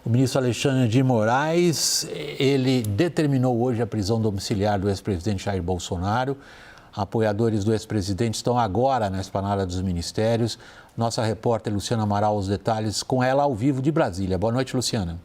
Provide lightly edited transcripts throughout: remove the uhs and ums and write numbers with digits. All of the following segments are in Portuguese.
O ministro Alexandre de Moraes, ele determinou hoje a prisão domiciliar do ex-presidente Jair Bolsonaro. Apoiadores do ex-presidente estão agora na esplanada dos ministérios. Nossa repórter Luciana Amaral, os detalhes com ela ao vivo de Brasília. Boa noite, Luciana.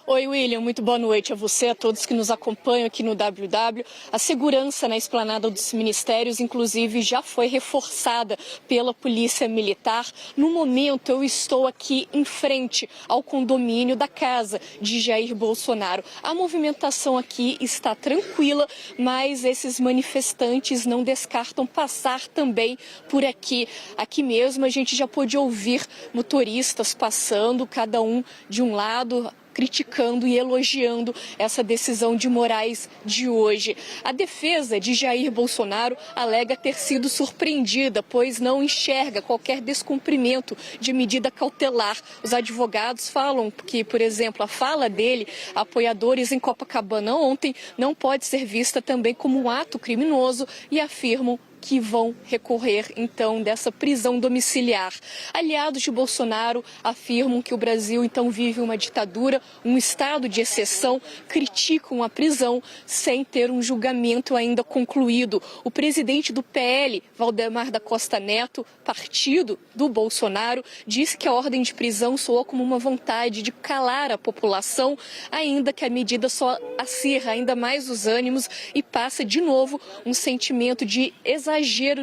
Oi, William, muito boa noite a você, a todos que nos acompanham aqui no WW. A segurança na esplanada dos ministérios, inclusive, já foi reforçada pela Polícia Militar. No momento, eu estou aqui em frente ao condomínio da casa de Jair Bolsonaro. A movimentação aqui está tranquila, mas esses manifestantes não descartam passar também por aqui. Aqui mesmo, a gente já pôde ouvir motoristas passando, cada um de um lado, criticando e elogiando essa decisão de Moraes de hoje. A defesa de Jair Bolsonaro alega ter sido surpreendida, pois não enxerga qualquer descumprimento de medida cautelar. Os advogados falam que, por exemplo, a fala dele, apoiadores em Copacabana ontem, não pode ser vista também como um ato criminoso e afirmam que vão recorrer, então, dessa prisão domiciliar. Aliados de Bolsonaro afirmam que o Brasil, então, vive uma ditadura, um estado de exceção, criticam a prisão sem ter um julgamento ainda concluído. O presidente do PL, Valdemar da Costa Neto, partido do Bolsonaro, disse que a ordem de prisão soou como uma vontade de calar a população, ainda que a medida só acirra ainda mais os ânimos e passa de novo um sentimento de exagero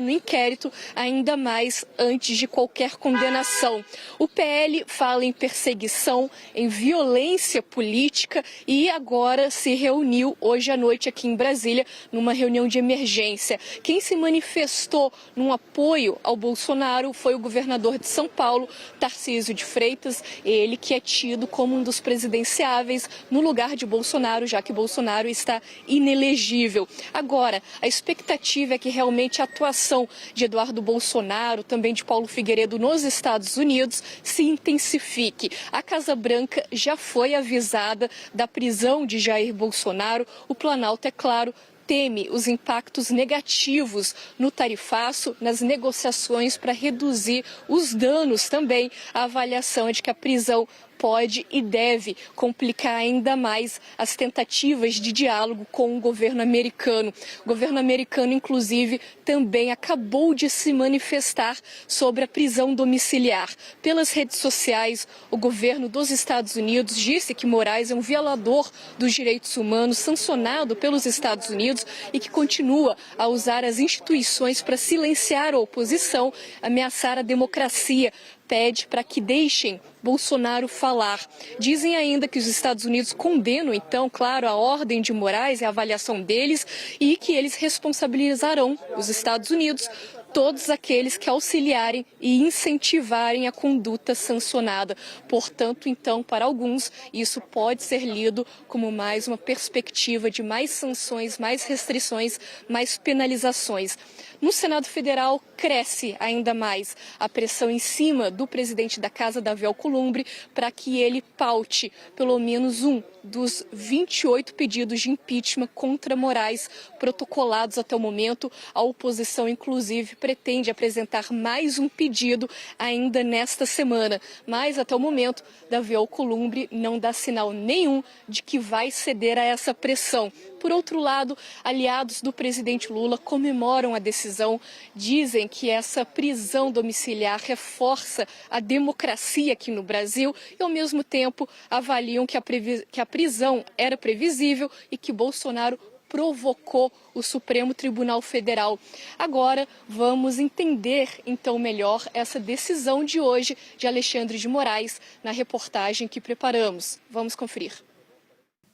no inquérito, ainda mais antes de qualquer condenação. O PL fala em perseguição, em violência política e agora se reuniu hoje à noite aqui em Brasília numa reunião de emergência. Quem se manifestou num apoio ao Bolsonaro foi o governador de São Paulo, Tarcísio de Freitas, ele que é tido como um dos presidenciáveis no lugar de Bolsonaro, já que Bolsonaro está inelegível. Agora, a expectativa é que realmente a atuação de Eduardo Bolsonaro, também de Paulo Figueiredo nos Estados Unidos, se intensifique. A Casa Branca já foi avisada da prisão de Jair Bolsonaro. O Planalto, é claro, teme os impactos negativos no tarifaço, nas negociações para reduzir os danos também. A avaliação é de que a prisão pode e deve complicar ainda mais as tentativas de diálogo com o governo americano. O governo americano, inclusive, também acabou de se manifestar sobre a prisão domiciliar. Pelas redes sociais, o governo dos Estados Unidos disse que Moraes é um violador dos direitos humanos sancionado pelos Estados Unidos e que continua a usar as instituições para silenciar a oposição, ameaçar a democracia. Pede para que deixem Bolsonaro falar. Dizem ainda que os Estados Unidos condenam, então, claro, a ordem de Moraes e a avaliação deles e que eles responsabilizarão os Estados Unidos, todos aqueles que auxiliarem e incentivarem a conduta sancionada. Portanto, então, para alguns, isso pode ser lido como mais uma perspectiva de mais sanções, mais restrições, mais penalizações. No Senado Federal, cresce ainda mais a pressão em cima do presidente da Casa, Davi Alcolumbre, para que ele paute pelo menos um dos 28 pedidos de impeachment contra Moraes protocolados até o momento. A oposição, inclusive, pretende apresentar mais um pedido ainda nesta semana. Mas, até o momento, Davi Alcolumbre não dá sinal nenhum de que vai ceder a essa pressão. Por outro lado, aliados do presidente Lula comemoram a decisão, dizem que essa prisão domiciliar reforça a democracia aqui no Brasil e, ao mesmo tempo, avaliam que a prisão era previsível e que Bolsonaro provocou o Supremo Tribunal Federal. Agora, vamos entender, então, melhor essa decisão de hoje de Alexandre de Moraes na reportagem que preparamos. Vamos conferir.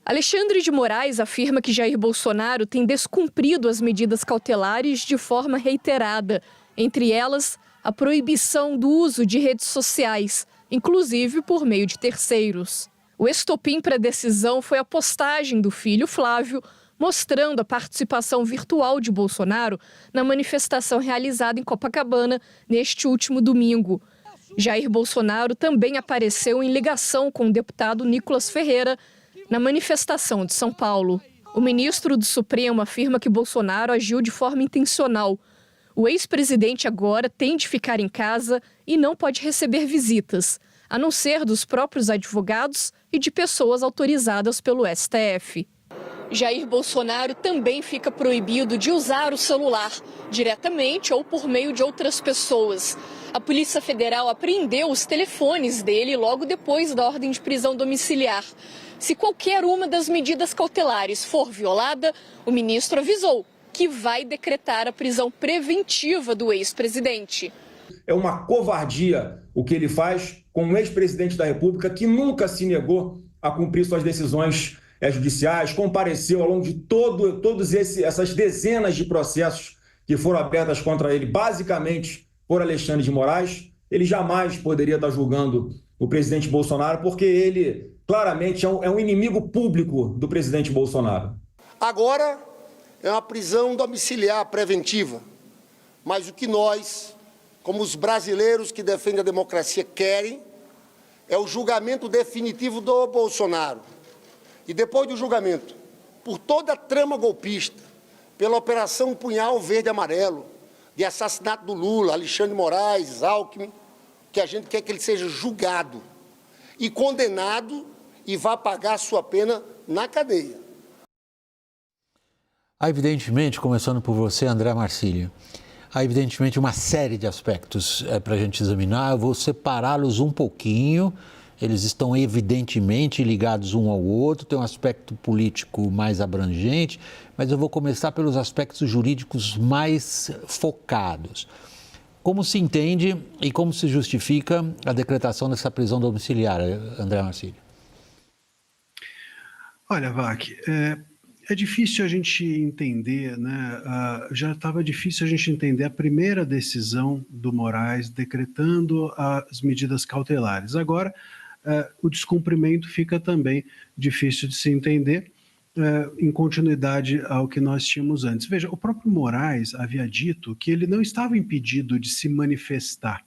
Alexandre de Moraes afirma que Jair Bolsonaro tem descumprido as medidas cautelares de forma reiterada, entre elas a proibição do uso de redes sociais, inclusive por meio de terceiros. O estopim para a decisão foi a postagem do filho Flávio, mostrando a participação virtual de Bolsonaro na manifestação realizada em Copacabana neste último domingo. Jair Bolsonaro também apareceu em ligação com o deputado Nicolas Ferreira na manifestação de São Paulo. O ministro do Supremo afirma que Bolsonaro agiu de forma intencional. O ex-presidente agora tem de ficar em casa e não pode receber visitas, a não ser dos próprios advogados e de pessoas autorizadas pelo STF. Jair Bolsonaro também fica proibido de usar o celular, diretamente ou por meio de outras pessoas. A Polícia Federal apreendeu os telefones dele logo depois da ordem de prisão domiciliar. Se qualquer uma das medidas cautelares for violada, o ministro avisou que vai decretar a prisão preventiva do ex-presidente. É uma covardia o que ele faz com um ex-presidente da República que nunca se negou a cumprir suas decisões judiciais, compareceu ao longo de todas essas dezenas de processos que foram abertos contra ele, basicamente por Alexandre de Moraes. Ele jamais poderia estar julgando o presidente Bolsonaro, porque ele claramente é um inimigo público do presidente Bolsonaro. Agora é uma prisão domiciliar preventiva, mas o que nós, como os brasileiros que defendem a democracia, querem é o julgamento definitivo do Bolsonaro. E depois do julgamento, por toda a trama golpista, pela Operação Punhal Verde e Amarelo, de assassinato do Lula, Alexandre de Moraes, Alckmin, que a gente quer que ele seja julgado e condenado e vá pagar a sua pena na cadeia. Há evidentemente, começando por você, André Marcílio, há evidentemente uma série de aspectos para a gente examinar. Eu vou separá-los um pouquinho. Eles estão evidentemente ligados um ao outro, tem um aspecto político mais abrangente, mas eu vou começar pelos aspectos jurídicos mais focados. Como se entende e como se justifica a decretação dessa prisão domiciliar, André Marcílio? Olha, Vac, é difícil a gente entender, né? Já estava difícil a gente entender a primeira decisão do Moraes decretando as medidas cautelares. Agora, o descumprimento fica também difícil de se entender, em continuidade ao que nós tínhamos antes. Veja, o próprio Moraes havia dito que ele não estava impedido de se manifestar,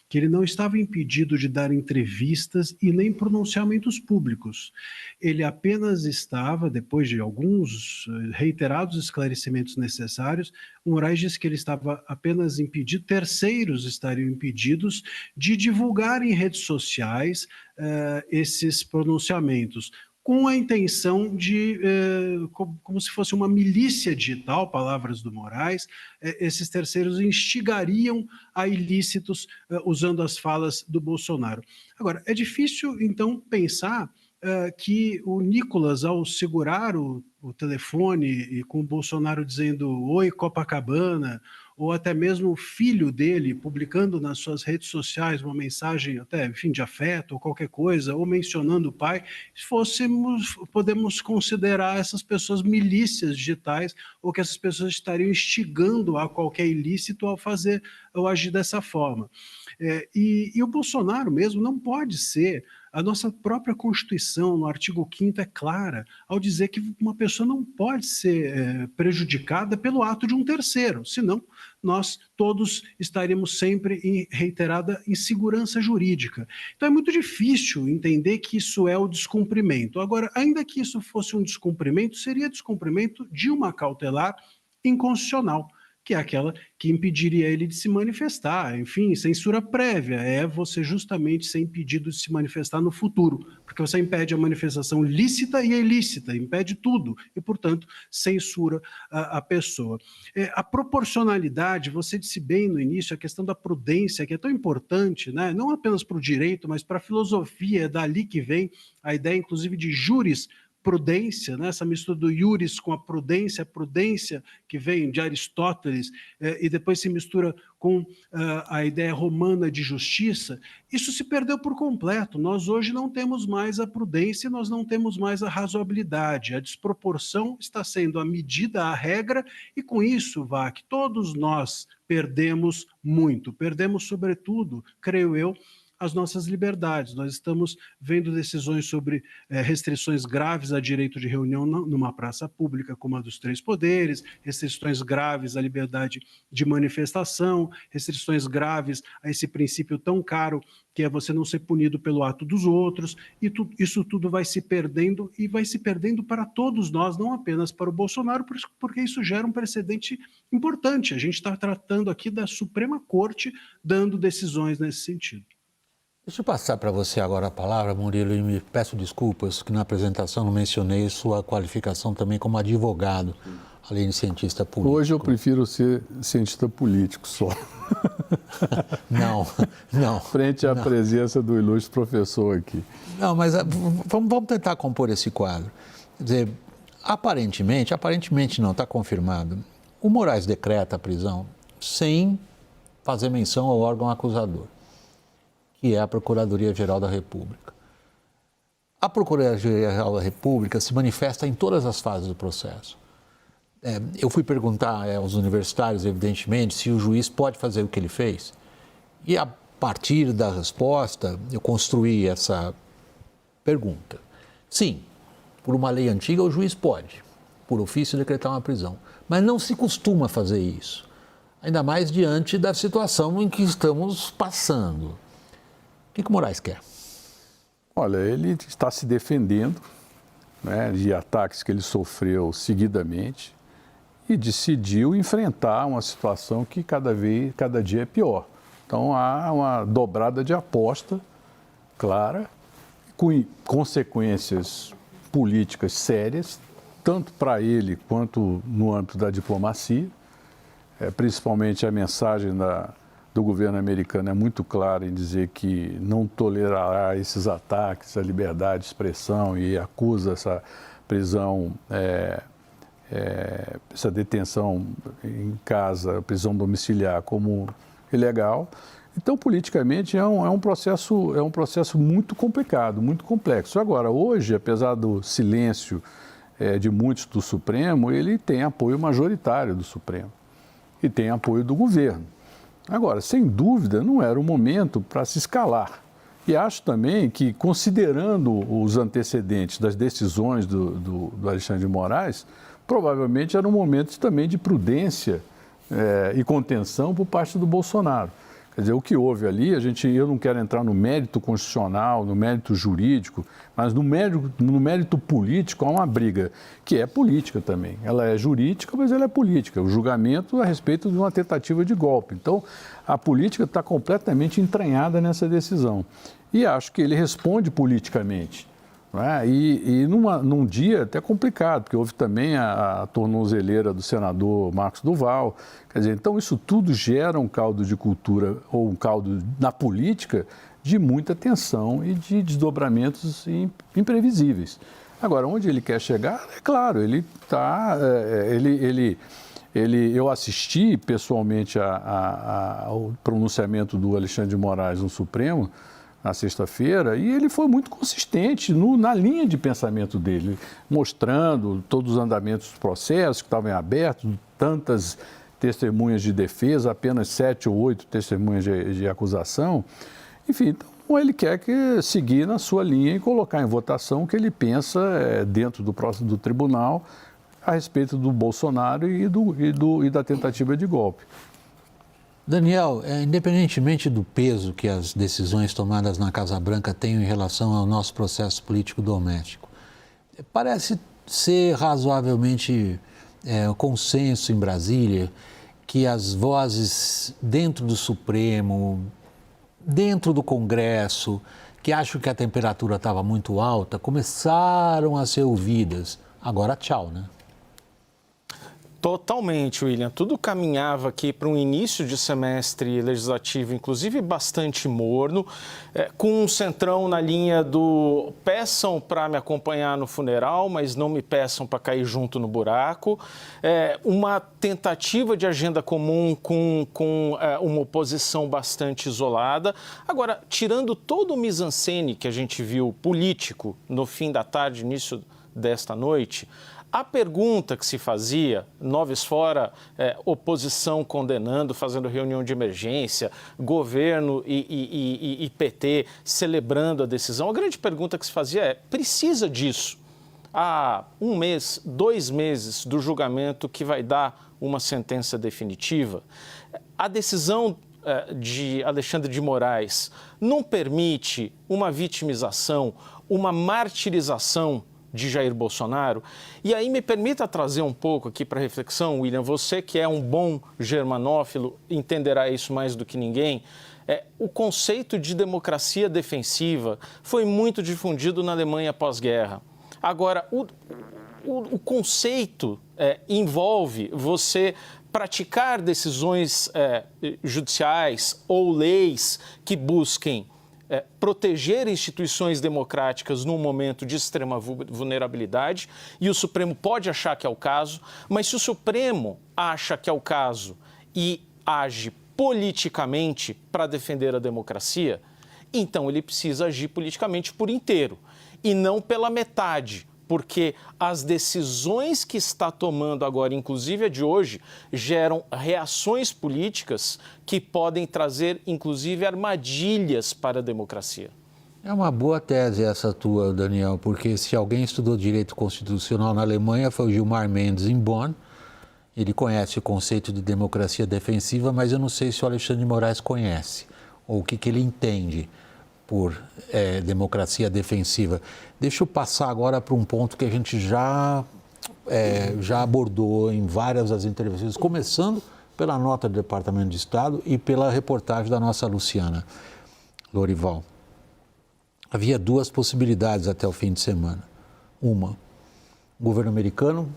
que ele não estava impedido de dar entrevistas e nem pronunciamentos públicos. Ele apenas estava, depois de alguns reiterados esclarecimentos necessários, o Moraes disse que ele estava apenas impedido, terceiros estariam impedidos de divulgar em redes sociais esses pronunciamentos, com a intenção de, como se fosse uma milícia digital, palavras do Moraes, esses terceiros instigariam a ilícitos usando as falas do Bolsonaro. Agora, é difícil, então, pensar que o Nicolas, ao segurar o telefone e com o Bolsonaro dizendo "Oi, Copacabana", ou até mesmo o filho dele publicando nas suas redes sociais uma mensagem até, enfim, de afeto ou qualquer coisa, ou mencionando o pai, podemos considerar essas pessoas milícias digitais, ou que essas pessoas estariam instigando a qualquer ilícito ao agir dessa forma. E o Bolsonaro mesmo não pode ser. A nossa própria Constituição, no artigo 5º, é clara ao dizer que uma pessoa não pode ser prejudicada pelo ato de um terceiro, senão nós todos estaríamos sempre em reiterada insegurança jurídica. Então é muito difícil entender que isso é o descumprimento. Agora, ainda que isso fosse um descumprimento, seria descumprimento de uma cautelar inconstitucional, que é aquela que impediria ele de se manifestar. Enfim, censura prévia é você justamente ser impedido de se manifestar no futuro, porque você impede a manifestação lícita e ilícita, impede tudo, e, portanto, censura a pessoa. A proporcionalidade, você disse bem no início, a questão da prudência, que é tão importante, né? Não apenas para o direito, mas para a filosofia, é dali que vem a ideia, inclusive, de jurisprudência, né? Essa mistura do iuris com a prudência que vem de Aristóteles e depois se mistura com a ideia romana de justiça, isso se perdeu por completo. Nós hoje não temos mais a prudência, nós não temos mais a razoabilidade. A desproporção está sendo a medida, a regra, e com isso, Vac, todos nós perdemos muito. Perdemos, sobretudo, creio eu, as nossas liberdades. Nós estamos vendo decisões sobre restrições graves a direito de reunião numa praça pública, como a dos 3 poderes, restrições graves à liberdade de manifestação, restrições graves a esse princípio tão caro que é você não ser punido pelo ato dos outros, e isso tudo vai se perdendo, e vai se perdendo para todos nós, não apenas para o Bolsonaro, porque isso gera um precedente importante. A gente está tratando aqui da Suprema Corte dando decisões nesse sentido. Deixa eu passar para você agora a palavra, Murilo, e me peço desculpas que na apresentação não mencionei sua qualificação também como advogado, além de cientista político. Hoje eu prefiro ser cientista político só. Não. Frente à presença do ilustre professor aqui. Não, mas vamos tentar compor esse quadro. Quer dizer, aparentemente não, está confirmado. O Moraes decreta a prisão sem fazer menção ao órgão acusador, que é a Procuradoria-Geral da República. A Procuradoria-Geral da República se manifesta em todas as fases do processo. Eu fui perguntar aos universitários, evidentemente, se o juiz pode fazer o que ele fez. E a partir da resposta, eu construí essa pergunta. Sim, por uma lei antiga, o juiz pode, por ofício, decretar uma prisão. Mas não se costuma fazer isso. Ainda mais diante da situação em que estamos passando. O que o Moraes quer? Olha, ele está se defendendo, né, de ataques que ele sofreu seguidamente e decidiu enfrentar uma situação que cada dia é pior. Então há uma dobrada de aposta clara, com consequências políticas sérias, tanto para ele quanto no âmbito da diplomacia. Principalmente a mensagem do governo americano é muito clara em dizer que não tolerará esses ataques à liberdade de expressão e acusa essa prisão, essa detenção em casa, prisão domiciliar, como ilegal. Então, politicamente, é um processo muito complicado, muito complexo. Agora, hoje, apesar do silêncio de muitos do Supremo, ele tem apoio majoritário do Supremo e tem apoio do governo. Agora, sem dúvida, não era o momento para se escalar. E acho também que, considerando os antecedentes das decisões do Alexandre de Moraes, provavelmente era um momento também de prudência e contenção por parte do Bolsonaro. Quer dizer, o que houve ali, eu não quero entrar no mérito constitucional, no mérito jurídico, mas no mérito político há uma briga, que é política também. Ela é jurídica, mas ela é política. O julgamento a respeito de uma tentativa de golpe. Então, a política está completamente entranhada nessa decisão. E acho que ele responde politicamente. E num dia até complicado, porque houve também a tornozeleira do senador Marcos Duval. Quer dizer, então isso tudo gera um caldo de cultura, ou um caldo na política, de muita tensão e de desdobramentos imprevisíveis. Agora, onde ele quer chegar, é claro, ele está... eu assisti pessoalmente ao pronunciamento do Alexandre de Moraes no Supremo, na sexta-feira, e ele foi muito consistente na linha de pensamento dele, mostrando todos os andamentos dos processos que estavam em aberto, tantas testemunhas de defesa, apenas 7 ou 8 testemunhas de acusação. Enfim, então ele quer seguir na sua linha e colocar em votação o que ele pensa dentro do tribunal a respeito do Bolsonaro e da tentativa de golpe. Daniel, independentemente do peso que as decisões tomadas na Casa Branca têm em relação ao nosso processo político doméstico, parece ser razoavelmente consenso em Brasília que as vozes dentro do Supremo, dentro do Congresso, que acham que a temperatura estava muito alta, começaram a ser ouvidas. Agora, tchau, né? Totalmente, William. Tudo caminhava aqui para um início de semestre legislativo, inclusive bastante morno, com um centrão na linha do peçam para me acompanhar no funeral, mas não me peçam para cair junto no buraco. Uma tentativa de agenda comum com uma oposição bastante isolada. Agora, tirando todo o mise-en-scène que a gente viu político no fim da tarde, início desta noite, A pergunta que se fazia, Noves fora, oposição condenando, fazendo reunião de emergência, governo e PT celebrando a decisão, a grande pergunta que se fazia é, precisa disso? Há 1 mês, 2 meses do julgamento que vai dar uma sentença definitiva? A decisão de Alexandre de Moraes não permite uma vitimização, uma martirização de Jair Bolsonaro? E aí me permita trazer um pouco aqui para reflexão, William, você que é um bom germanófilo, entenderá isso mais do que ninguém. O conceito de democracia defensiva foi muito difundido na Alemanha pós-guerra. Agora, o conceito envolve você praticar decisões judiciais ou leis que busquem proteger instituições democráticas num momento de extrema vulnerabilidade, e o Supremo pode achar que é o caso, mas se o Supremo acha que é o caso e age politicamente para defender a democracia, então ele precisa agir politicamente por inteiro e não pela metade, porque as decisões que está tomando agora, inclusive a de hoje, geram reações políticas que podem trazer, inclusive, armadilhas para a democracia. É uma boa tese essa tua, Daniel, porque se alguém estudou direito constitucional na Alemanha foi o Gilmar Mendes em Bonn. Ele conhece o conceito de democracia defensiva, mas eu não sei se o Alexandre de Moraes conhece, ou o que ele entende por democracia defensiva. Deixa eu passar agora para um ponto que a gente já abordou em várias das entrevistas, começando pela nota do Departamento de Estado e pela reportagem da nossa Luciana Lorival. Havia 2 possibilidades até o fim de semana. Uma, o governo americano,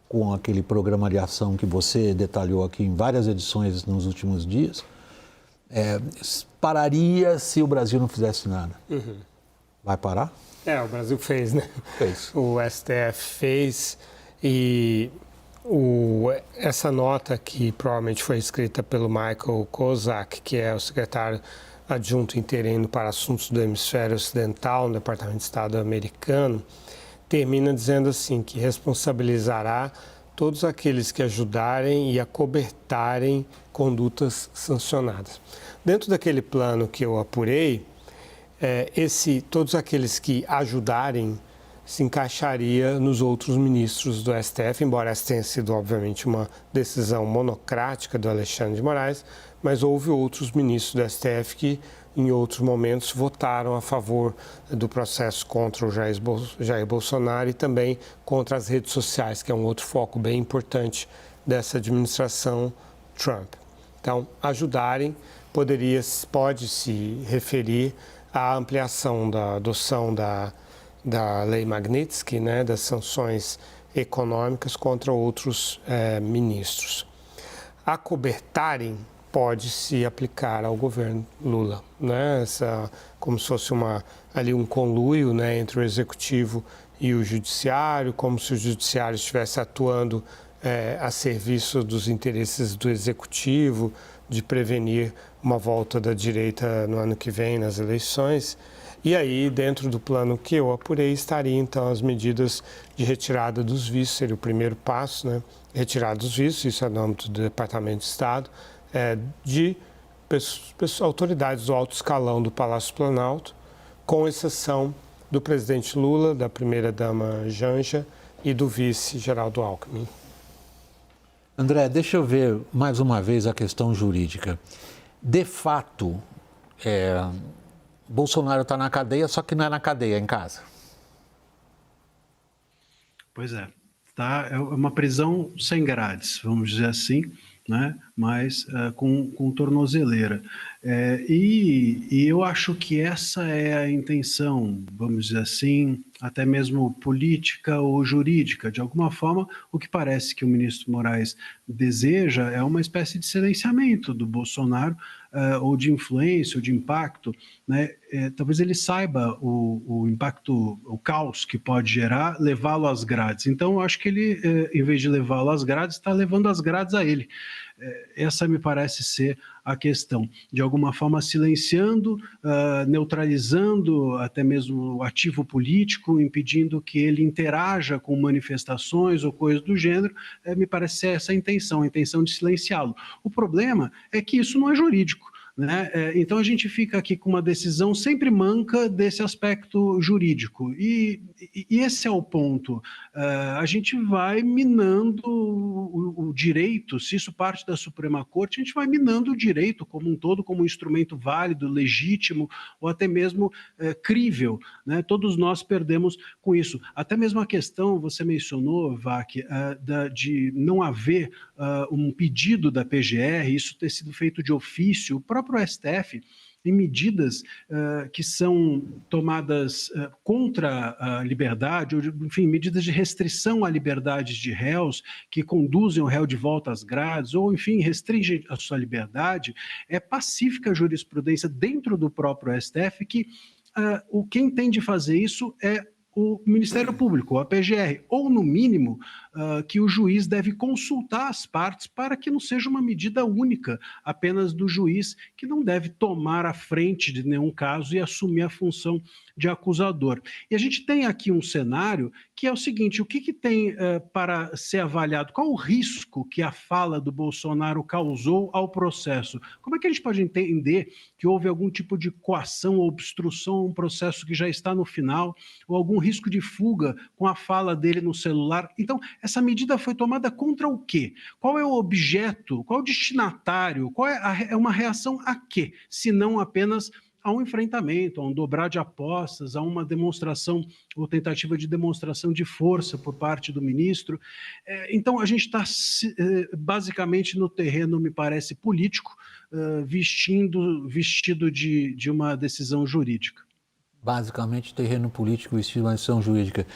com aquele programa de ação que você detalhou aqui em várias edições nos últimos dias, pararia se o Brasil não fizesse nada. Uhum. Vai parar? O Brasil fez, né? Fez. O STF fez e essa nota que provavelmente foi escrita pelo Michael Kozak, que é o secretário adjunto interino para assuntos do hemisfério ocidental no Departamento de Estado americano, termina dizendo assim, que responsabilizará todos aqueles que ajudarem e acobertarem condutas sancionadas. Dentro daquele plano que eu apurei, todos aqueles que ajudarem se encaixaria nos outros ministros do STF, embora essa tenha sido, obviamente, uma decisão monocrática do Alexandre de Moraes, mas houve outros ministros do STF que, em outros momentos, votaram a favor do processo contra o Jair Bolsonaro e também contra as redes sociais, que é um outro foco bem importante dessa administração Trump. Então, ajudarem pode se referir à ampliação da adoção da Lei Magnitsky, né, das sanções econômicas contra outros ministros. Acobertarem pode se aplicar ao governo Lula, né? Como se fosse um conluio, né, entre o executivo e o judiciário, como se o judiciário estivesse atuando a serviço dos interesses do executivo, de prevenir uma volta da direita no ano que vem nas eleições. E aí, dentro do plano que eu apurei, estaria então as medidas de retirada dos vistos, seria o primeiro passo, né? Retirada dos vistos, isso é no âmbito do Departamento de Estado, de autoridades do alto escalão do Palácio Planalto, com exceção do presidente Lula, da primeira-dama Janja e do vice Geraldo Alckmin. André, deixa eu ver mais uma vez a questão jurídica. De fato, Bolsonaro está na cadeia, só que não é na cadeia, é em casa. Pois é. É uma prisão sem grades, vamos dizer assim, né? Mas com tornozeleira. E eu acho que essa é a intenção, vamos dizer assim, até mesmo política ou jurídica. De alguma forma, o que parece que o ministro Moraes deseja é uma espécie de silenciamento do Bolsonaro, ou de influência, ou de impacto, né? Talvez ele saiba o impacto, o caos que pode gerar, levá-lo às grades. Então, eu acho que ele, em vez de levá-lo às grades, está levando as grades a ele. Essa me parece ser a questão, de alguma forma silenciando, neutralizando até mesmo o ativo político, impedindo que ele interaja com manifestações ou coisas do gênero, me parece ser essa a intenção de silenciá-lo. O problema é que isso não é jurídico, né? Então a gente fica aqui com uma decisão sempre manca desse aspecto jurídico, e esse é o ponto. A gente vai minando o direito, se isso parte da Suprema Corte, a gente vai minando o direito como um todo, como um instrumento válido, legítimo, ou até mesmo crível, né? Todos nós perdemos com isso. Até mesmo a questão, você mencionou, Vac, de não haver um pedido da PGR, isso ter sido feito de ofício. O próprio STF, em medidas que são tomadas contra a liberdade, ou, enfim, medidas de restrição à liberdade de réus, que conduzem o réu de volta às grades, ou, enfim, restringem a sua liberdade, é pacífica a jurisprudência dentro do próprio STF que quem tem de fazer isso é o Ministério Público, a PGR, ou, no mínimo, que o juiz deve consultar as partes para que não seja uma medida única apenas do juiz, que não deve tomar a frente de nenhum caso e assumir a função de acusador. E a gente tem aqui um cenário que é o seguinte: o que tem para ser avaliado? Qual o risco que a fala do Bolsonaro causou ao processo? Como é que a gente pode entender que houve algum tipo de coação ou obstrução a um processo que já está no final, ou algum risco de fuga com a fala dele no celular? Então, essa medida foi tomada contra o quê? Qual é o objeto? Qual é o destinatário? Qual é uma reação a quê? Se não apenas a um enfrentamento, a um dobrar de apostas, a uma demonstração ou tentativa de demonstração de força por parte do ministro. Então, a gente está basicamente no terreno, me parece, político, vestido de uma decisão jurídica. Basicamente, terreno político vestido de uma decisão jurídica.